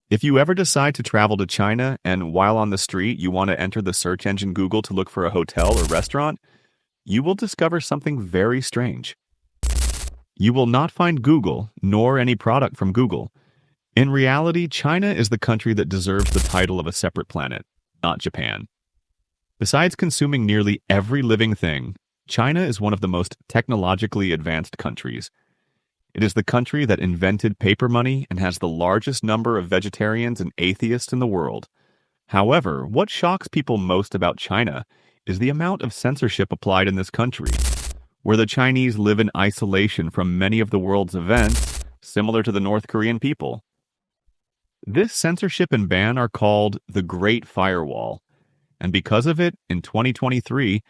If you ever decide to travel to China and while on the street you want to enter the search engine Google to look for a hotel or restaurant, you will discover something very strange. You will not find Google nor any product from Google. In reality, China is the country that deserves the title of a separate planet, not Japan. Besides consuming nearly every living thing, China is one of the most technologically advanced countries. It is the country that invented paper money and has the largest number of vegetarians and atheists in the world. However, what shocks people most about China is the amount of censorship applied in this country, where the Chinese live in isolation from many of the world's events, similar to the North Korean people. This censorship and ban are called the Great Firewall, and because of it, in 2023,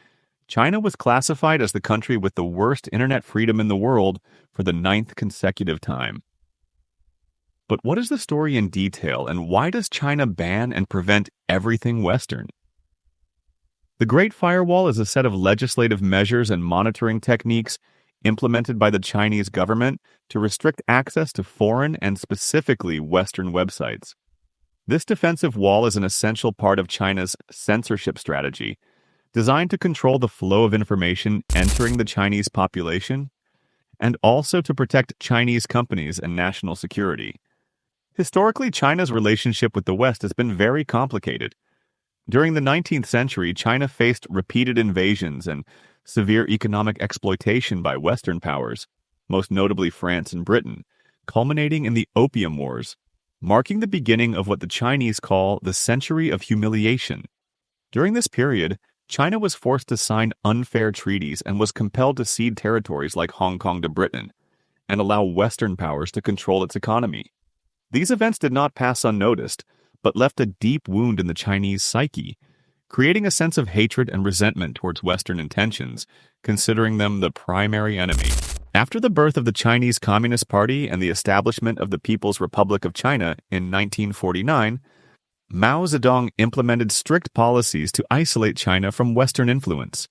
China was classified as the country with the worst internet freedom in the world for the 9th consecutive time. But what is the story in detail, and why does China ban and prevent everything Western? The Great Firewall is a set of legislative measures and monitoring techniques implemented by the Chinese government to restrict access to foreign and specifically Western websites. This defensive wall is an essential part of China's censorship strategy, designed to control the flow of information entering the Chinese population, and also to protect Chinese companies and national security. Historically, China's relationship with the West has been very complicated. During the 19th century, China faced repeated invasions and severe economic exploitation by Western powers, most notably France and Britain, culminating in the Opium Wars, marking the beginning of what the Chinese call the Century of Humiliation. During this period, China was forced to sign unfair treaties and was compelled to cede territories like Hong Kong to Britain and allow Western powers to control its economy. These events did not pass unnoticed, but left a deep wound in the Chinese psyche, creating a sense of hatred and resentment towards Western intentions, considering them the primary enemy. After the birth of the Chinese Communist Party and the establishment of the People's Republic of China in 1949, Mao Zedong implemented strict policies to isolate China from Western influence.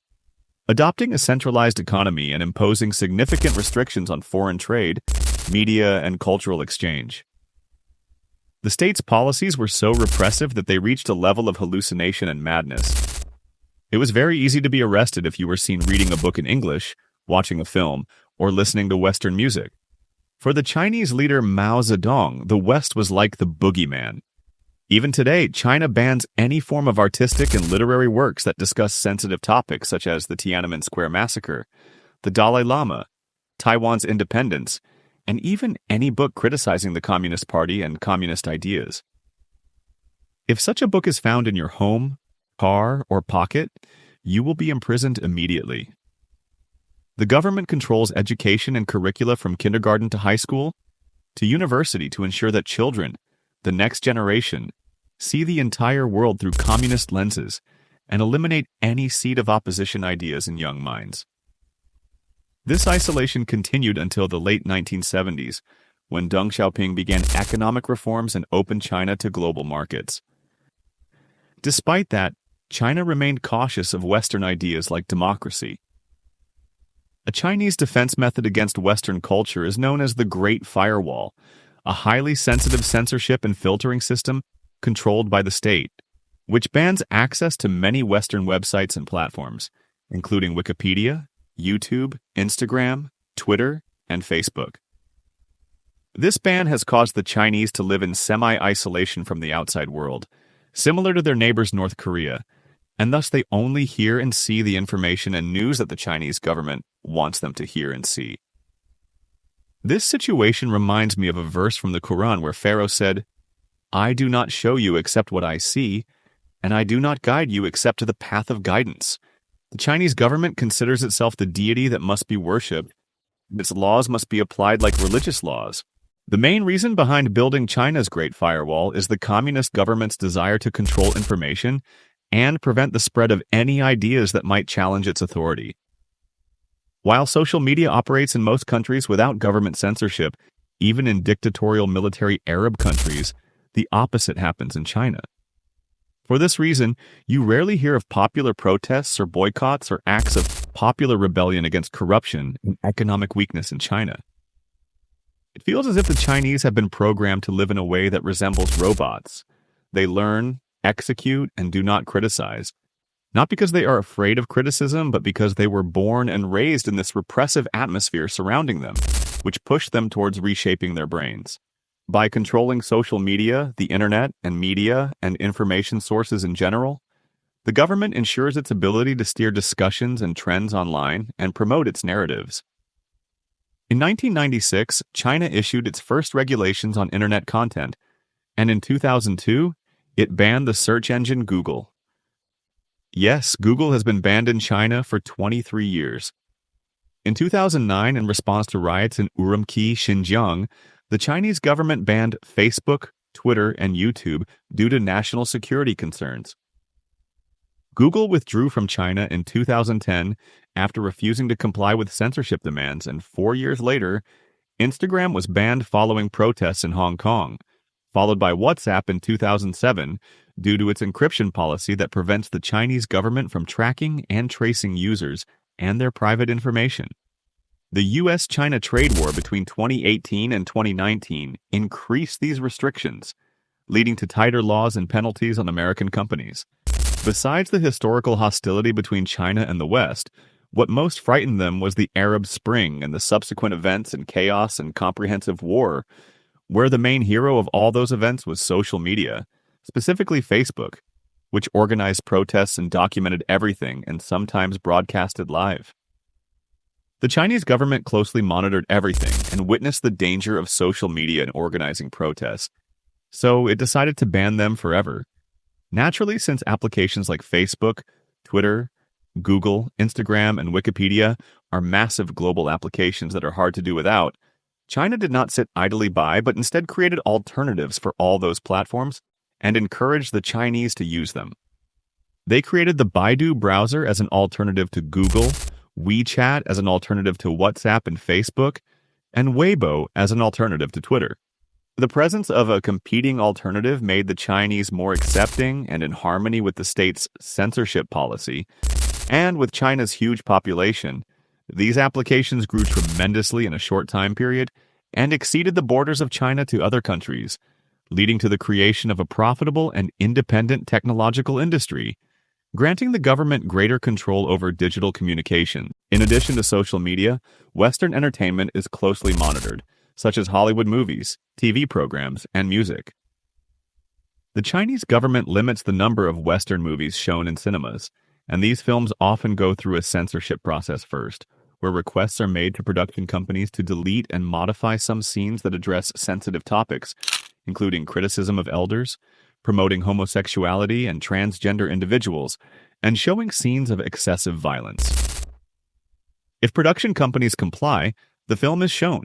Adopting a centralized economy and imposing significant restrictions on foreign trade, media, and cultural exchange. The state's policies were so repressive that they reached a level of hallucination and madness. It was very easy to be arrested if you were seen reading a book in English, watching a film, or listening to Western music. For the Chinese leader Mao Zedong, the West was like the boogeyman. Even today, China bans any form of artistic and literary works that discuss sensitive topics such as the Tiananmen Square massacre, the Dalai Lama, Taiwan's independence, and even any book criticizing the Communist Party and communist ideas. If such a book is found in your home, car, or pocket, you will be imprisoned immediately. The government controls education and curricula from kindergarten to high school to university to ensure that children, the next generation, see the entire world through communist lenses and eliminate any seed of opposition ideas in young minds. This isolation continued until the late 1970s, when Deng Xiaoping began economic reforms and opened China to global markets. Despite that, China remained cautious of Western ideas like democracy. A Chinese defense method against Western culture is known as the Great Firewall, a highly sensitive censorship and filtering system controlled by the state, which bans access to many Western websites and platforms, including Wikipedia, YouTube, Instagram, Twitter, and Facebook. This ban has caused the Chinese to live in semi-isolation from the outside world, similar to their neighbors North Korea, and thus they only hear and see the information and news that the Chinese government wants them to hear and see. This situation reminds me of a verse from the Quran where Pharaoh said, "I do not show you except what I see, and I do not guide you except to the path of guidance." The Chinese government considers itself the deity that must be worshipped. Its laws must be applied like religious laws. The main reason behind building China's Great Firewall is the communist government's desire to control information and prevent the spread of any ideas that might challenge its authority. While social media operates in most countries without government censorship, even in dictatorial military Arab countries, the opposite happens in China. For this reason, you rarely hear of popular protests or boycotts or acts of popular rebellion against corruption and economic weakness in China. It feels as if the Chinese have been programmed to live in a way that resembles robots. They learn, execute, and do not criticize. Not because they are afraid of criticism, but because they were born and raised in this repressive atmosphere surrounding them, which pushed them towards reshaping their brains. By controlling social media, the internet, and media, and information sources in general, the government ensures its ability to steer discussions and trends online and promote its narratives. In 1996, China issued its first regulations on internet content, and in 2002, it banned the search engine Google. Yes, Google has been banned in China for 23 years. In 2009, in response to riots in Urumqi, Xinjiang, the Chinese government banned Facebook, Twitter, and YouTube due to national security concerns. Google withdrew from China in 2010 after refusing to comply with censorship demands, and 4 years later, Instagram was banned following protests in Hong Kong, followed by WhatsApp in 2007 due to its encryption policy that prevents the Chinese government from tracking and tracing users and their private information. The U.S.-China trade war between 2018 and 2019 increased these restrictions, leading to tighter laws and penalties on American companies. Besides the historical hostility between China and the West, what most frightened them was the Arab Spring and the subsequent events and chaos and comprehensive war, where the main hero of all those events was social media, specifically Facebook, which organized protests and documented everything and sometimes broadcasted live. The Chinese government closely monitored everything and witnessed the danger of social media in organizing protests, so it decided to ban them forever. Naturally, since applications like Facebook, Twitter, Google, Instagram, and Wikipedia are massive global applications that are hard to do without, China did not sit idly by, but instead created alternatives for all those platforms and encouraged the Chinese to use them. They created the Baidu browser as an alternative to Google, WeChat as an alternative to WhatsApp and Facebook, and Weibo as an alternative to Twitter. The presence of a competing alternative made the Chinese more accepting and in harmony with the state's censorship policy, and with China's huge population, these applications grew tremendously in a short time period and exceeded the borders of China to other countries, leading to the creation of a profitable and independent technological industry, granting the government greater control over digital communication. In addition to social media, Western entertainment is closely monitored, such as Hollywood movies, TV programs, and music. The Chinese government limits the number of Western movies shown in cinemas, and these films often go through a censorship process first, where requests are made to production companies to delete and modify some scenes that address sensitive topics, including criticism of elders, promoting homosexuality and transgender individuals, and showing scenes of excessive violence. If production companies comply, the film is shown.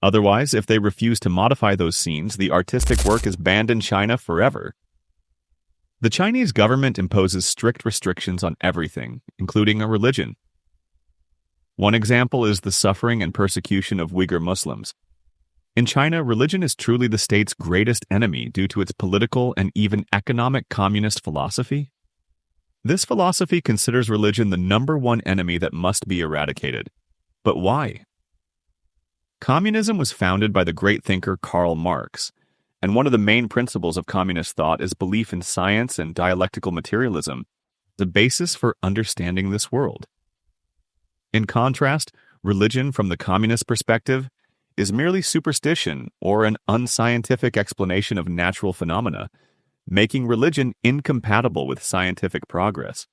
Otherwise, if they refuse to modify those scenes, the artistic work is banned in China forever. The Chinese government imposes strict restrictions on everything, including a religion. One example is the suffering and persecution of Uyghur Muslims. In China, religion is truly the state's greatest enemy due to its political and even economic communist philosophy. This philosophy considers religion the number one enemy that must be eradicated. But why? Communism was founded by the great thinker Karl Marx, and one of the main principles of communist thought is belief in science and dialectical materialism, the basis for understanding this world. In contrast, religion from the communist perspective is merely superstition or an unscientific explanation of natural phenomena, making religion incompatible with scientific progress.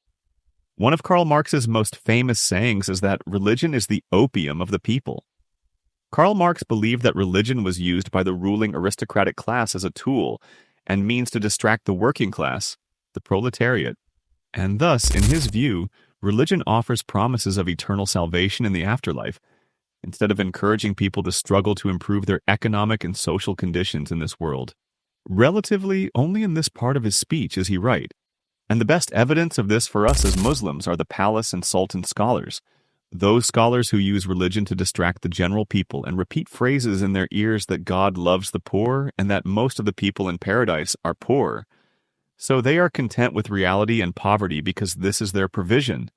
One of Karl Marx's most famous sayings is that religion is the opium of the people. Karl Marx believed that religion was used by the ruling aristocratic class as a tool and means to distract the working class, the proletariat, and thus, in his view, religion offers promises of eternal salvation in the afterlife, instead of encouraging people to struggle to improve their economic and social conditions in this world. Relatively, only in this part of his speech is he right, and the best evidence of this for us as Muslims are the palace and sultan scholars, those scholars who use religion to distract the general people and repeat phrases in their ears that God loves the poor and that most of the people in paradise are poor. So they are content with reality and poverty because this is their provision,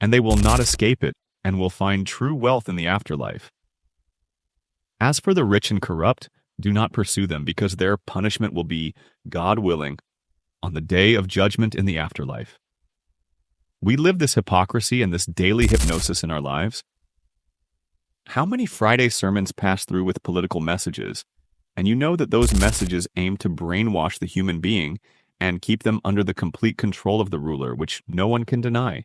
and they will not escape it and will find true wealth in the afterlife. As for the rich and corrupt, do not pursue them, because their punishment will be, God willing, on the day of judgment in the afterlife. We live this hypocrisy and this daily hypnosis in our lives. How many Friday sermons pass through with political messages, and you know that those messages aim to brainwash the human being and keep them under the complete control of the ruler, which no one can deny?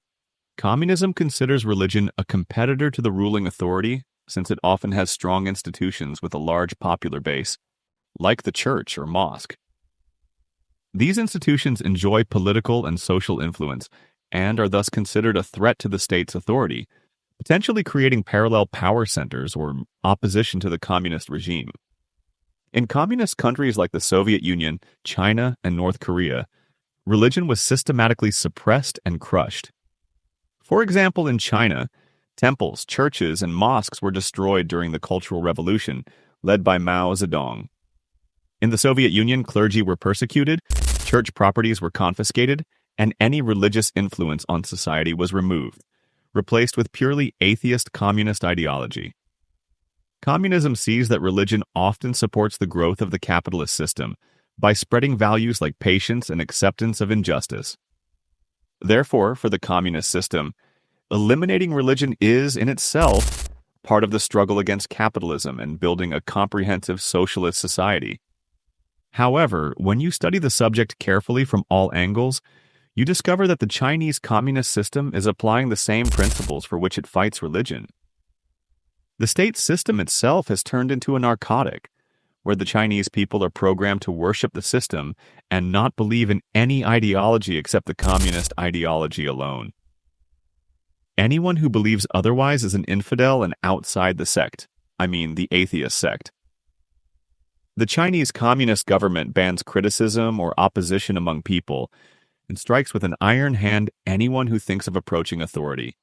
Communism considers religion a competitor to the ruling authority, since it often has strong institutions with a large popular base, like the church or mosque. These institutions enjoy political and social influence and are thus considered a threat to the state's authority, potentially creating parallel power centers or opposition to the communist regime. In communist countries like the Soviet Union, China, and North Korea, religion was systematically suppressed and crushed. For example, in China, temples, churches, and mosques were destroyed during the Cultural Revolution, led by Mao Zedong. In the Soviet Union, clergy were persecuted, church properties were confiscated, and any religious influence on society was removed, replaced with purely atheist communist ideology. Communism sees that religion often supports the growth of the capitalist system by spreading values like patience and acceptance of injustice. Therefore, for the communist system, eliminating religion is, in itself, part of the struggle against capitalism and building a comprehensive socialist society. However, when you study the subject carefully from all angles, you discover that the Chinese communist system is applying the same principles for which it fights religion. The state system itself has turned into a narcotic, where the Chinese people are programmed to worship the system and not believe in any ideology except the communist ideology alone. Anyone who believes otherwise is an infidel and outside the sect, the atheist sect. The Chinese Communist government bans criticism or opposition among people and strikes with an iron hand anyone who thinks of approaching authority.